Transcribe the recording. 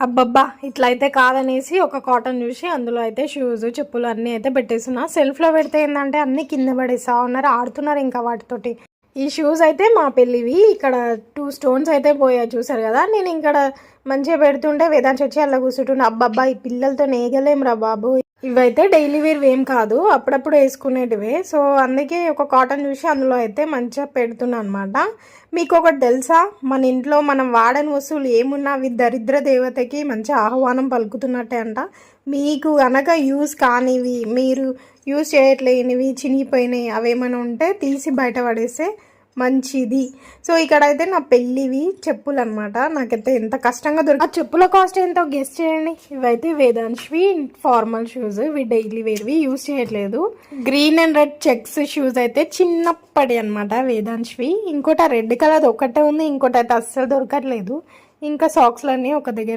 అబ్బబ్బా ఇట్లా అయితే కాదనేసి ఒక కాటన్ చూసి అందులో అయితే షూస్ చెప్పులు అన్నీ అయితే పెట్టేస్తున్నా. సెల్ఫ్లో పెడితే ఏంటంటే అన్నీ కింద పడేస్తా ఉన్నారు, ఆడుతున్నారు ఇంకా వాటితోటి. ఈ షూస్ అయితే మా పెళ్ళివి. ఇక్కడ 2 స్టోన్స్ అయితే పోయాయి చూసారు కదా. నేను ఇక్కడ మంచిగా పెడుతుంటే వేదాంశ్ వచ్చి అలా కూర్చుంటుండే. అబ్బబ్బా ఈ పిల్లలతో నేగలేం రా బాబు. ఇవైతే డైలీ వేర్ ఏం కాదు, అప్పుడప్పుడు వేసుకునేటివే. సో అందుకే ఒక కాటన్ చూసి అందులో అయితే మంచిగా పెడుతున్నా అనమాట. మీకు ఒకటి తెలుసా, మన ఇంట్లో మనం వాడని వస్తువులు ఏమున్నా అవి దరిద్ర దేవతకి మంచి ఆహ్వానం పలుకుతున్నట్టే అంట. మీకు కనుక యూజ్ కానివి, మీరు యూజ్ చేయట్లేనివి, చినిగిపోయినాయి అవేమైనా ఉంటే తీసి బయట పడేస్తే మంచిది. సో ఇక్కడైతే నా పెళ్ళివి చెప్పులు అనమాట. నాకైతే ఎంత కష్టంగా ఆ చెప్పుల కాస్ట్ ఎంతో గెస్ చేయండి. ఇవైతే వేదాంశ్వి ఫార్మల్ షూస్, ఇవి డైలీ వేర్వి, యూజ్ చేయట్లేదు. Green and red checks shoes అయితే చిన్నప్పటి అనమాట వేదాంశ్వి. ఇంకోటి ఆ రెడ్ కలర్ ఒకటే ఉంది, ఇంకోటి అయితే అస్సలు దొరకట్లేదు. ఇంకా సాక్స్లన్నీ ఒక దగ్గర